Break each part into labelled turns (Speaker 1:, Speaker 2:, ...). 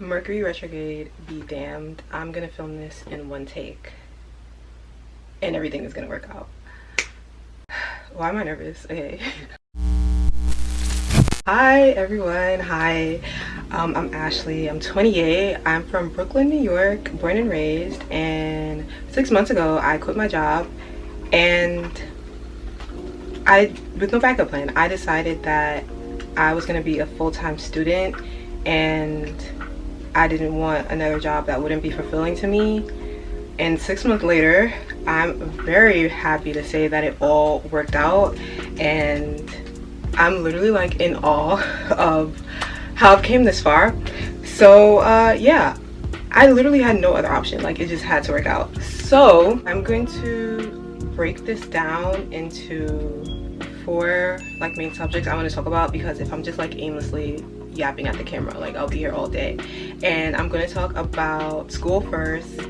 Speaker 1: Mercury retrograde be damned. I'm gonna film this in one take and everything is gonna work out. Why am I nervous? Okay. Hi everyone. Hi. I'm Ashley. I'm 28. I'm from Brooklyn, New York, born and raised, and 6 months ago I quit my job and with no backup plan, I decided that I was gonna be a full-time student and I didn't want another job that wouldn't be fulfilling to me. And 6 months later, I'm very happy to say that it all worked out, and I'm literally like in awe of how I've came this far. So yeah, I literally had no other option. Like, it just had to work out. So I'm going to break this down into 4 like main subjects I want to talk about, because if I'm just like aimlessly yapping at the camera, like I'll be here all day. And I'm going to talk about school first,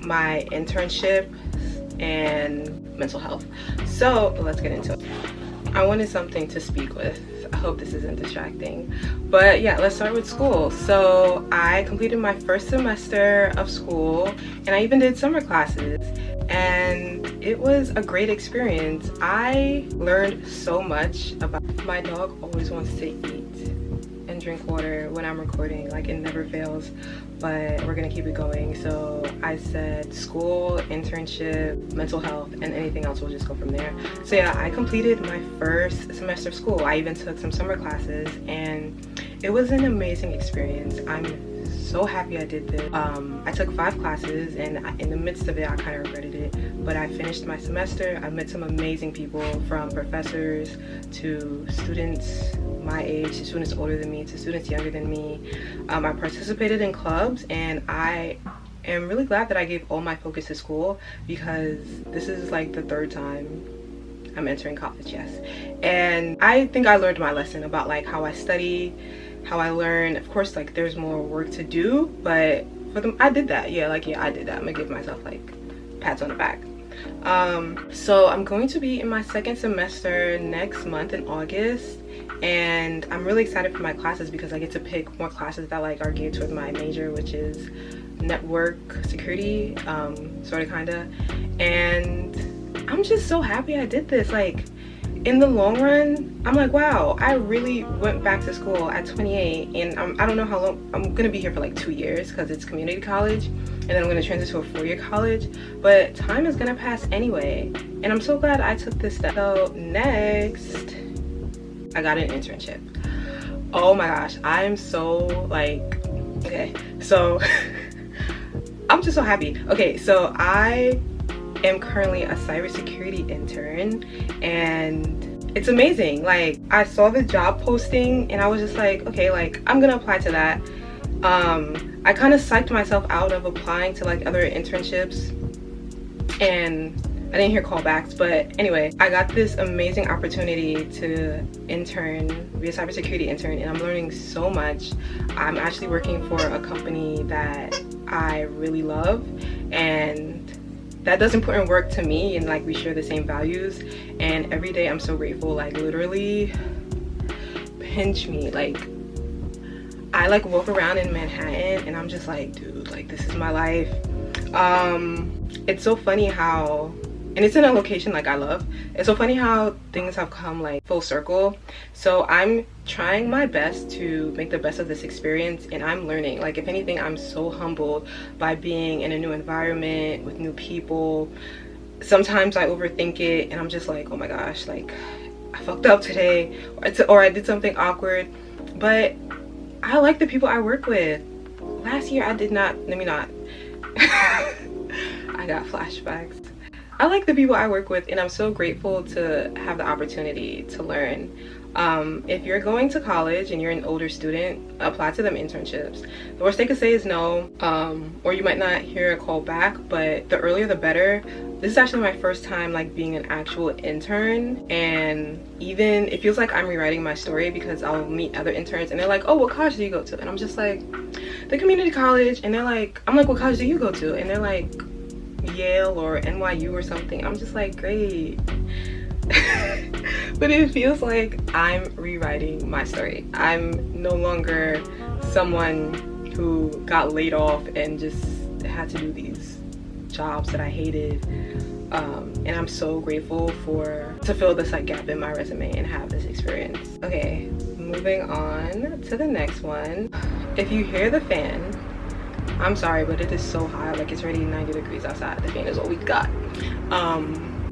Speaker 1: my internship, and mental health. So let's get into it. I wanted something to speak with. I hope this isn't distracting, but yeah, let's start with school. So I completed my first semester of school and I even did summer classes, and it was a great experience. I learned so much about— my dog always wants to eat and drink water when I'm recording, like it never fails, but we're gonna keep it going. So I said school, internship, mental health, and anything else, we'll just go from there. So yeah, I completed my first semester of school. I even took some summer classes and it was an amazing experience. I'm so happy I did this. I took 5 classes and in the midst of it I kind of regretted it, but I finished my semester. I met some amazing people, from professors to students my age, to students older than me, to students younger than me. I participated in clubs, and I am really glad that I gave all my focus to school, because this is like the 3rd time I'm entering college, yes. And I think I learned my lesson about like how I study, how I learn. Of course, like there's more work to do, but for them, I did that. Yeah, like, yeah, I did that. I'm gonna give myself like pats on the back. So I'm going to be in my 2nd semester next month in August, and I'm really excited for my classes because I get to pick more classes that like are geared toward my major, which is network security, sort of, kinda. And I'm just so happy I did this. Like, in the long run, I'm like, wow, I really went back to school at 28, and I don't know how long. I'm gonna be here for like 2 years because it's community college, and then I'm gonna transition to a 4-year college, but time is gonna pass anyway, and I'm so glad I took this step. So next, I got an internship. Oh my gosh, I'm so like, okay, so I'm just so happy. Okay, so I am currently a cybersecurity intern, and it's amazing. Like, I saw the job posting and I was just like, okay, like I'm gonna apply to that. I kind of psyched myself out of applying to like other internships, and I didn't hear callbacks, but anyway, I got this amazing opportunity to intern, be a cybersecurity intern, and I'm learning so much. I'm actually working for a company that I really love, and that does important work to me, and like we share the same values, and every day I'm so grateful. Like, literally pinch me. Like, I like walk around in Manhattan and I'm just like, dude, like this is my life. It's so funny how, and it's in a location like I love, it's so funny how things have come like full circle. So I'm trying my best to make the best of this experience, and I'm learning. Like, if anything, I'm so humbled by being in a new environment with new people. Sometimes I overthink it and I'm just like, oh my gosh, like I fucked up today, or I did something awkward. But I like the people I work with. Last year I did not, let me not I got flashbacks. I like the people I work with, and I'm so grateful to have the opportunity to learn. If you're going to college and you're an older student, apply to them internships. The worst they could say is no, or you might not hear a call back, but the earlier the better. This is actually my first time like being an actual intern, and even it feels like I'm rewriting my story, because I'll meet other interns and they're like, oh, what college do you go to? And I'm just like, the community college. And they're like, I'm like, what college do you go to? And they're like, Yale or NYU or something. I'm just like, great. But it feels like I'm rewriting my story. I'm no longer someone who got laid off and just had to do these jobs that I hated. And I'm so grateful to fill this like gap in my resume and have this experience. Okay, moving on to the next one. If you hear the fan, I'm sorry, but it is so hot. Like, it's already 90 degrees outside. The fan is all we got.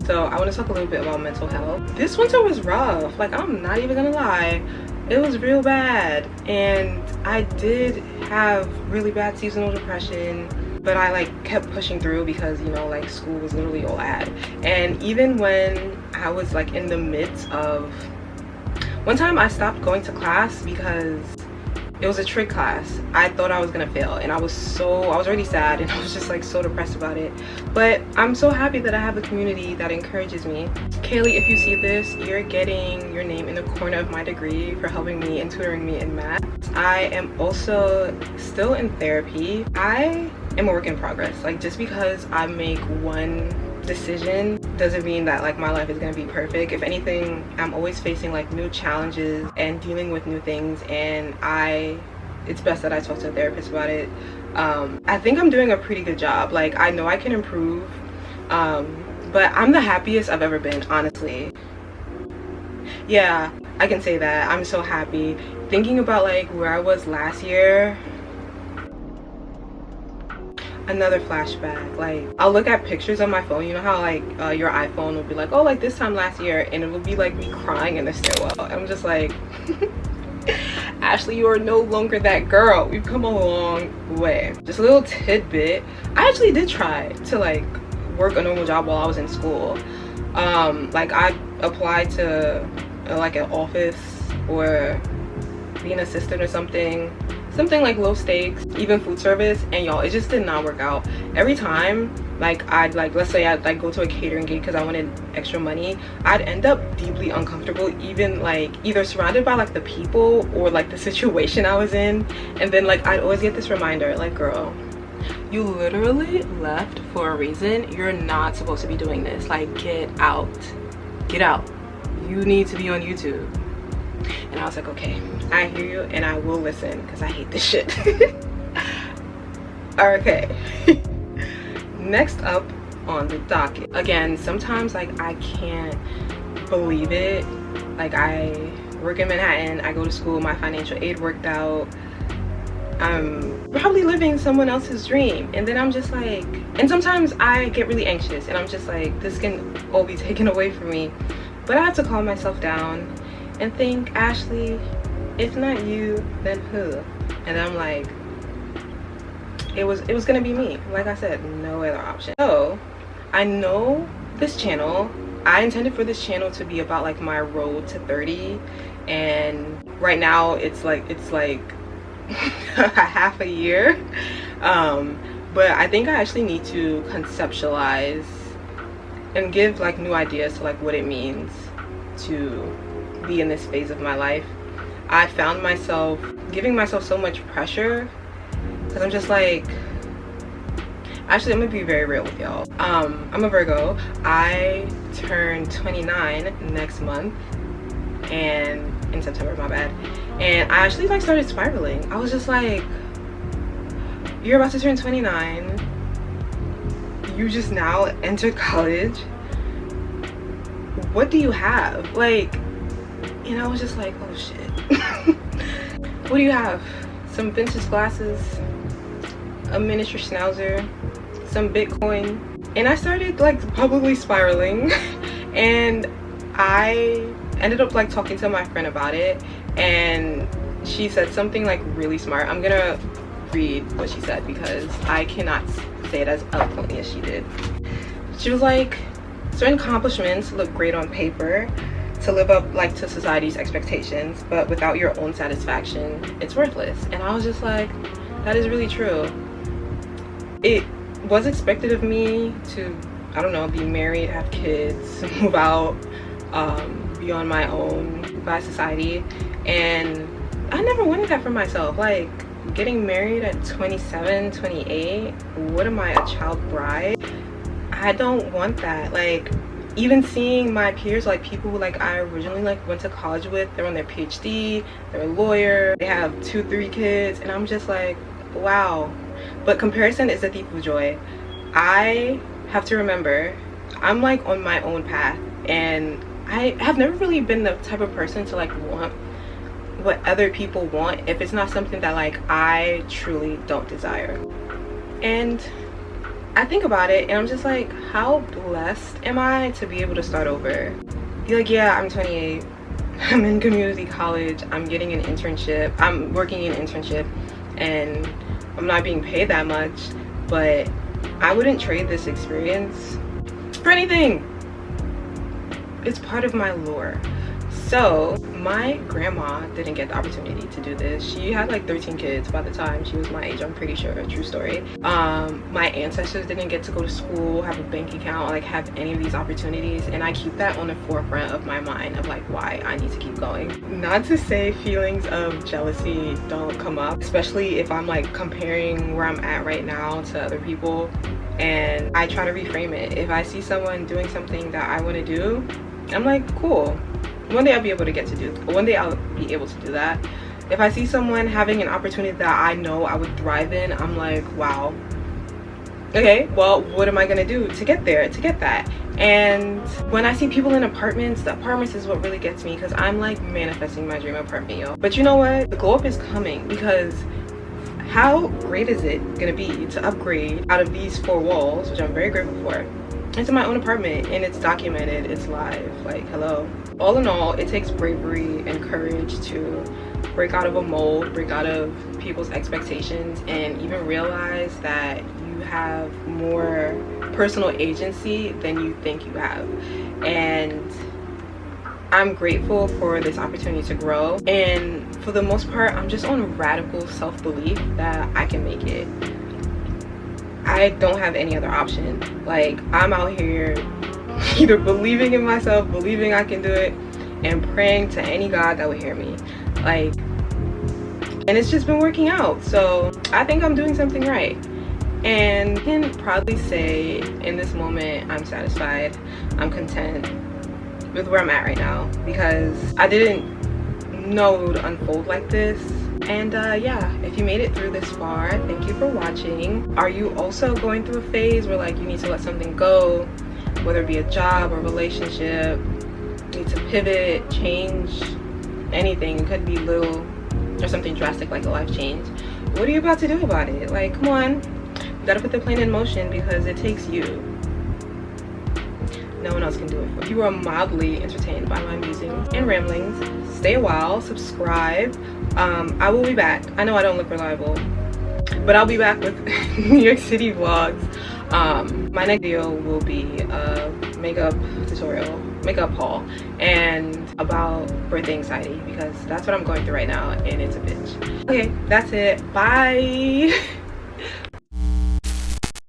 Speaker 1: So I want to talk a little bit about mental health. This winter was rough. Like, I'm not even gonna lie. It was real bad. And I did have really bad seasonal depression, but I like kept pushing through because, you know, like school was literally all I had. And even when I was like in the midst of, one time I stopped going to class because it was a trick class. I thought I was gonna fail, and I was already sad, and I was just like so depressed about it. But I'm so happy that I have a community that encourages me. Kaylee, if you see this, you're getting your name in the corner of my degree for helping me and tutoring me in math. I am also still in therapy. I am a work in progress. Like, just because I make one decision doesn't mean that like my life is gonna be perfect. If anything, I'm always facing like new challenges and dealing with new things, and it's best that I talk to a therapist about it. I think I'm doing a pretty good job. Like, I know I can improve, but I'm the happiest I've ever been, honestly. Yeah, I can say that. I'm so happy. Thinking about like where I was last year, another flashback. Like, I'll look at pictures on my phone. You know how like your iPhone will be like, oh, like this time last year, and it will be like me crying in the stairwell. I'm just like, Ashley, you are no longer that girl. We've come a long way. Just a little tidbit, I actually did try to like work a normal job while I was in school. Like, I applied to like an office or be an assistant or something like low stakes, even food service, and y'all, it just did not work out. Every time like I'd like, let's say I'd like go to a catering gig because I wanted extra money, I'd end up deeply uncomfortable, even like either surrounded by like the people or like the situation I was in. And then like I'd always get this reminder, like, girl, you literally left for a reason. You're not supposed to be doing this. Like, get out, you need to be on YouTube. And I was like, okay, I hear you and I will listen because I hate this shit. Okay. Next up on the docket. Again, sometimes like I can't believe it. Like, I work in Manhattan, I go to school, my financial aid worked out. I'm probably living someone else's dream, and then I'm just like, and sometimes I get really anxious and I'm just like, this can all be taken away from me. But I have to calm myself down and think, Ashley, if not you, then who? And I'm like, it was gonna be me. Like I said, no other option. So I know this channel, I intended for this channel to be about like my road to 30, and right now it's like half a year. But I think I actually need to conceptualize and give like new ideas to like what it means to be in this phase of my life. I found myself giving myself so much pressure because I'm just like, actually, I'm gonna be very real with y'all. I'm a Virgo. I turn 29 next month, and in September, my bad. And I actually like started spiraling. I was just like, you're about to turn 29, you just now entered college, what do you have? Like, and I was just like, oh shit. What do you have? Some vintage glasses, a miniature schnauzer, some Bitcoin. And I started like publicly spiraling. And I ended up like talking to my friend about it, and she said something like really smart. I'm gonna read what she said because I cannot say it as eloquently as she did. She was like, certain accomplishments look great on paper to live up like to society's expectations, but without your own satisfaction, it's worthless. And I was just like, that is really true. It was expected of me to, I don't know, be married, have kids, move out, be on my own by society, and I never wanted that for myself. Like, getting married at 27, 28, what am I, a child bride? I don't want that. Like, even seeing my peers, like people who like I originally like went to college with, they're on their PhD, they're a lawyer, they have 2-3 kids, and I'm just like, wow. But comparison is the thief of joy. I have to remember I'm like on my own path, and I have never really been the type of person to like want what other people want if it's not something that like I truly don't desire. And I think about it and I'm just like, how blessed am I to be able to start over? Be like, yeah, I'm 28, I'm in community college, I'm getting an internship, I'm working an internship, and I'm not being paid that much, but I wouldn't trade this experience for anything. It's part of my lore. So my grandma didn't get the opportunity to do this. She had like 13 kids by the time she was my age, I'm pretty sure, a true story. My ancestors didn't get to go to school, have a bank account, like have any of these opportunities, and I keep that on the forefront of my mind of like why I need to keep going. Not to say feelings of jealousy don't come up, especially if I'm like comparing where I'm at right now to other people, and I try to reframe it. If I see someone doing something that I want to do, I'm like, cool. One day I'll be able to be able to do that. If I see someone having an opportunity that I know I would thrive in, I'm like, wow. Okay, well, what am I gonna do to get there, to get that? And when I see people in apartments, the apartments is what really gets me, because I'm like manifesting my dream apartment, yo. But you know what? The glow up is coming, because how great is it gonna be to upgrade out of these 4 walls, which I'm very grateful for, into my own apartment, and it's documented, it's live, like, hello. All in all, it takes bravery and courage to break out of a mold, break out of people's expectations, and even realize that you have more personal agency than you think you have. And I'm grateful for this opportunity to grow, and for the most part, I'm just on radical self-belief that I can make it. I don't have any other option. Like, I'm out here either believing in myself, believing I can do it, and praying to any God that would hear me. Like, and it's just been working out. So I think I'm doing something right. And I can proudly say in this moment, I'm satisfied, I'm content with where I'm at right now, because I didn't know it would unfold like this. And yeah, if you made it through this far, thank you for watching. Are you also going through a phase where like you need to let something go, whether it be a job or relationship, need to pivot, change, anything? It could be little or something drastic like a life change. What are you about to do about it? Like, come on, you gotta put the plan in motion, because it takes you. No one else can do it for you. If you are mildly entertained by my musings and ramblings, stay a while, subscribe. I will be back. I know I don't look reliable, but I'll be back with New York City vlogs. My next video will be a makeup tutorial, makeup haul, and about birthday anxiety, because that's what I'm going through right now, and it's a bitch. Okay, that's it. Bye.